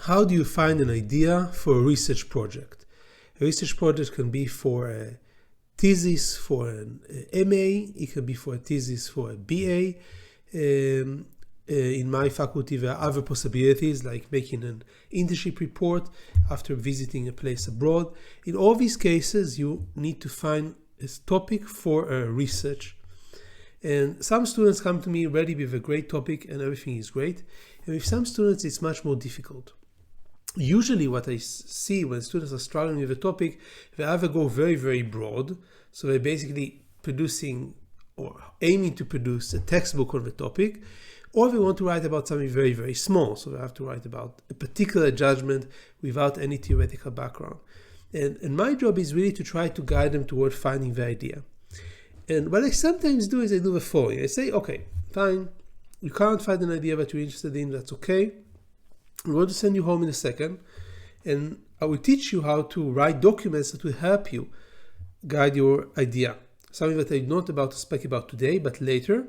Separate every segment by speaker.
Speaker 1: How do you find an idea for a research project? A research project can be for a thesis for an MA, it can be for a thesis for a BA. In my faculty, there are other possibilities like making an internship report after visiting a place abroad. In all these cases, you need to find a topic for a research. And some students come to me ready with a great topic and everything is great. And with some students, it's much more difficult. Usually what I see when students are struggling with a topic, they either go very, very broad. So they're basically producing or aiming to produce a textbook on the topic, or they want to write about something very, very small. So they have to write about a particular judgment without any theoretical background. And my job is really to try to guide them toward finding the idea. And what I sometimes do is I do the following. I say, okay, fine, you can't find an idea that you're interested in, that's okay. I'm going to send you home in a second, and I will teach you how to write documents that will help you guide your idea. Something that I'm not about to speak about today, but later.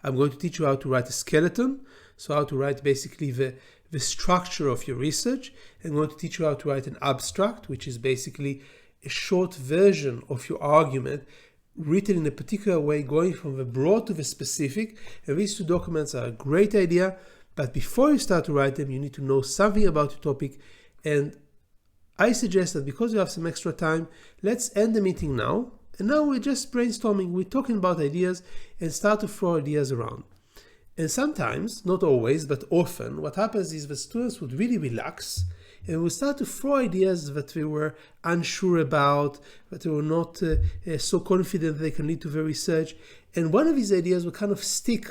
Speaker 1: I'm going to teach you how to write a skeleton, so how to write basically the structure of your research. I'm going to teach you how to write an abstract, which is basically a short version of your argument written in a particular way, going from the broad to the specific. And these two documents are a great idea. But before you start to write them, you need to know something about your topic. And I suggest that because you have some extra time, let's end the meeting now. And now we're just brainstorming, we're talking about ideas and start to throw ideas around. And sometimes, not always, but often, what happens is the students would really relax and will start to throw ideas that they were unsure about, that they were not so confident they can lead to their research. And one of these ideas will kind of stick.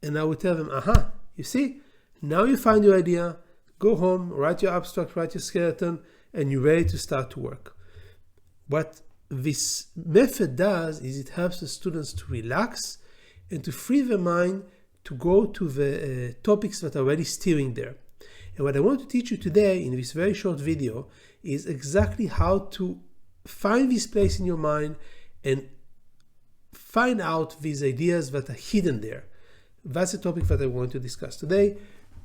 Speaker 1: And I will tell them, aha, you see, now you find your idea, go home, write your abstract, write your skeleton, and you're ready to start to work. What this method does is it helps the students to relax and to free their mind to go to the topics that are already steering there. And what I want to teach you today in this very short video is exactly how to find this place in your mind and find out these ideas that are hidden there. That's the topic that I want to discuss today.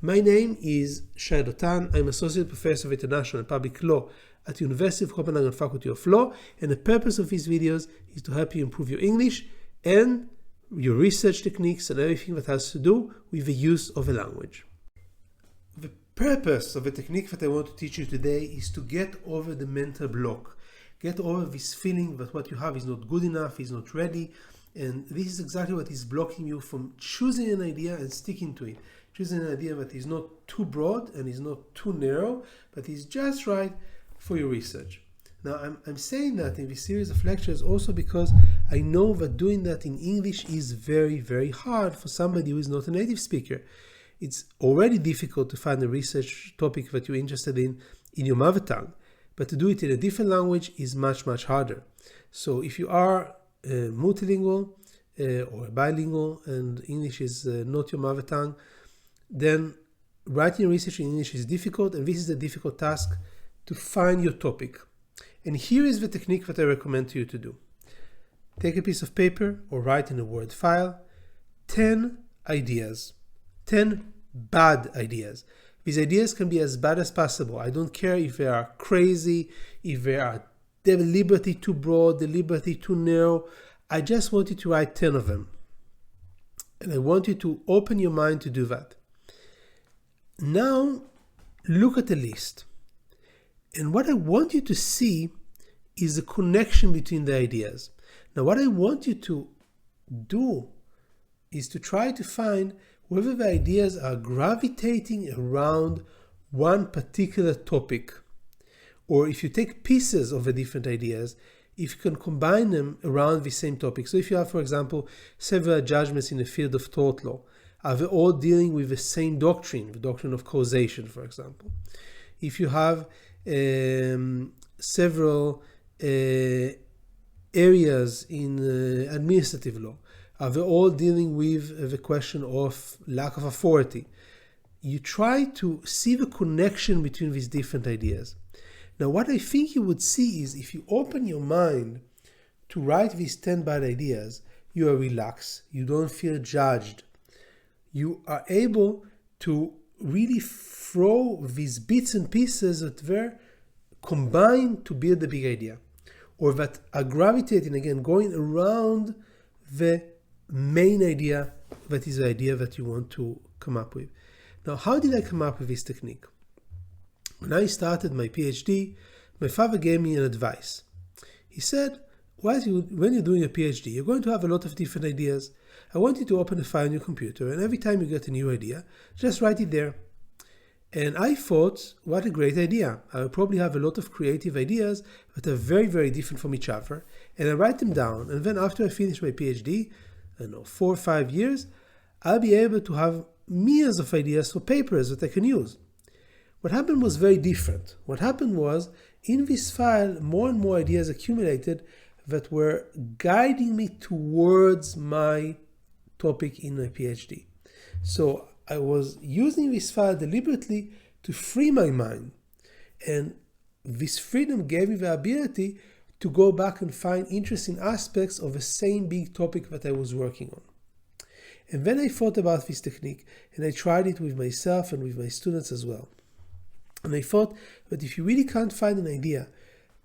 Speaker 1: My name is Shai Dotan. I'm Associate Professor of International and Public Law at the University of Copenhagen Faculty of Law, and the purpose of these videos is to help you improve your English and your research techniques and everything that has to do with the use of a language. The purpose of the technique that I want to teach you today is to get over the mental block. Get over this feeling that what you have is not good enough, is not ready, and this is exactly what is blocking you from choosing an idea and sticking to it. Choosing an idea that is not too broad and is not too narrow, but is just right for your research. Now, I'm saying that in this series of lectures also because I know that doing that in English is very, very hard for somebody who is not a native speaker. It's already difficult to find a research topic that you're interested in your mother tongue, but to do it in a different language is much, much harder. So if you are multilingual or bilingual and English is not your mother tongue, then writing research in English is difficult, and this is a difficult task to find your topic. And here is the technique that I recommend to you to do. Take a piece of paper or write in a Word file 10 ideas, 10 bad ideas. These ideas can be as bad as possible. I don't care if they are crazy, if they are deliberately too broad, deliberately too narrow. I just want you to write 10 of them. And I want you to open your mind to do that. Now, look at the list. And what I want you to see is a connection between the ideas. Now, what I want you to do is to try to find whether the ideas are gravitating around one particular topic. Or if you take pieces of the different ideas, if you can combine them around the same topic. So if you have, for example, several judgments in the field of tort law, are they all dealing with the same doctrine, the doctrine of causation, for example? If you have several areas in administrative law, are they all dealing with the question of lack of authority? You try to see the connection between these different ideas. Now, what I think you would see is if you open your mind to write these 10 bad ideas, you are relaxed, you don't feel judged. You are able to really throw these bits and pieces that were combined to build a big idea, or that are gravitating, again, going around the main idea that is the idea that you want to come up with. Now, how did I come up with this technique? When I started my PhD, my father gave me an advice. He said, when you're doing a PhD, you're going to have a lot of different ideas. I want you to open a file on your computer, and every time you get a new idea, just write it there. And I thought, what a great idea. I will probably have a lot of creative ideas that are very, very different from each other. And I write them down. And then after I finish my PhD, 4 or 5 years, I'll be able to have millions of ideas for papers that I can use. What happened was very different. What happened was, in this file, more and more ideas accumulated that were guiding me towards my topic in my PhD. So I was using this file deliberately to free my mind. And this freedom gave me the ability to go back and find interesting aspects of the same big topic that I was working on. And then I thought about this technique, and I tried it with myself and with my students as well. And I thought that if you really can't find an idea,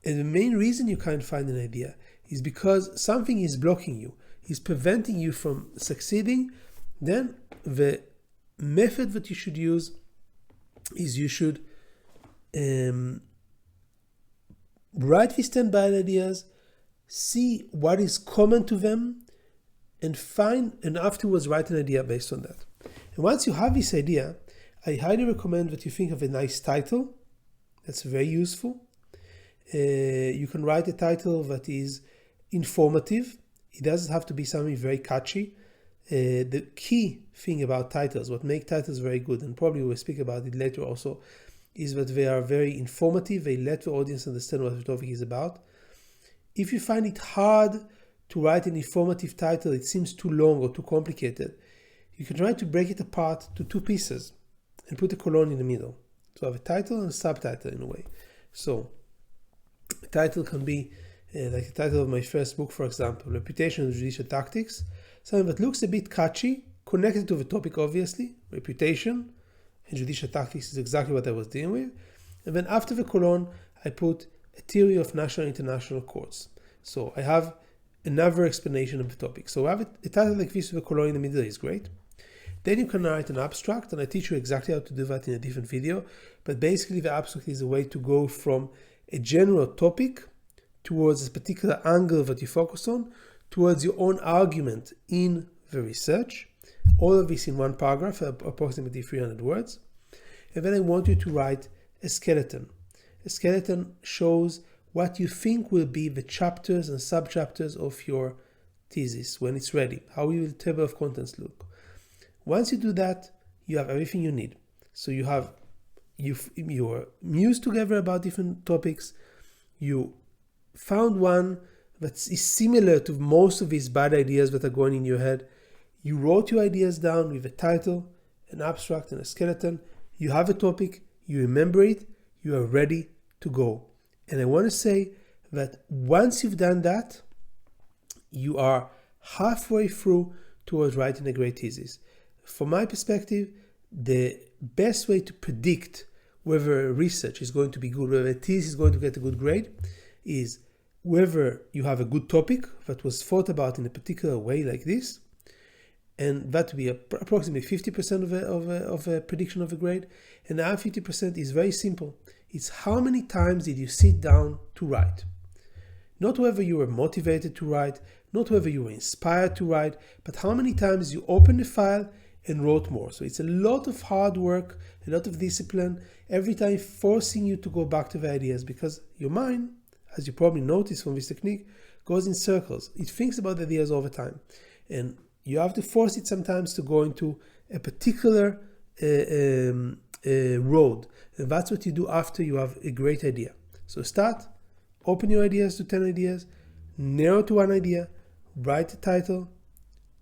Speaker 1: and the main reason you can't find an idea is because something is blocking you, is preventing you from succeeding, then the method that you should use is you should write these 10 bad ideas, see what is common to them, and afterwards write an idea based on that. And once you have this idea, I highly recommend that you think of a nice title. That's very useful. You can write a title that is informative. It doesn't have to be something very catchy. The key thing about titles, what makes titles very good, and probably we'll speak about it later also, is that they are very informative. They let the audience understand what the topic is about. If you find it hard to write an informative title, it seems too long or too complicated, you can try to break it apart to 2 pieces and put a colon in the middle. So have a title and a subtitle in a way. So the title can be like the title of my first book, for example, Reputation and Judicial Tactics, something that looks a bit catchy, connected to the topic obviously. Reputation and Judicial Tactics is exactly what I was dealing with. And then after the colon, I put a theory of national and international courts. So I have another explanation of the topic. So I have a title like this with a colon in the middle is great. Then you can write an abstract, and I teach you exactly how to do that in a different video. But basically the abstract is a way to go from a general topic towards a particular angle that you focus on, towards your own argument in the research. All of this in one paragraph, approximately 300 words. And then I want you to write a skeleton. A skeleton shows what you think will be the chapters and sub-chapters of your thesis when it's ready. How will the table of contents look? Once you do that, you have everything you need. So you're mused together about different topics. You found one that is similar to most of these bad ideas that are going in your head. You wrote your ideas down with a title, an abstract, and a skeleton. You have a topic, you remember it, you are ready to go. And I want to say that once you've done that, you are halfway through towards writing a great thesis. From my perspective, the best way to predict whether research is going to be good, whether a thesis is going to get a good grade, is whether you have a good topic that was thought about in a particular way like this, and that would be approximately 50% of a prediction of a grade. And the other 50% is very simple. It's how many times did you sit down to write? Not whether you were motivated to write, not whether you were inspired to write, but how many times you opened the file and wrote more. So it's a lot of hard work, a lot of discipline, every time forcing you to go back to the ideas, because your mind, as you probably noticed from this technique, goes in circles. It thinks about the ideas all the time. And you have to force it sometimes to go into a particular road. And that's what you do after you have a great idea. So start, open your ideas to 10 ideas, narrow to one idea, write a title,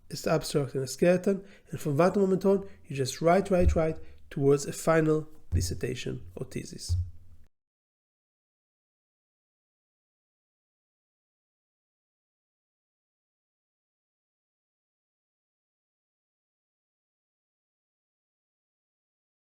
Speaker 1: an abstract, and a skeleton. And from that moment on, you just write towards a final dissertation or thesis.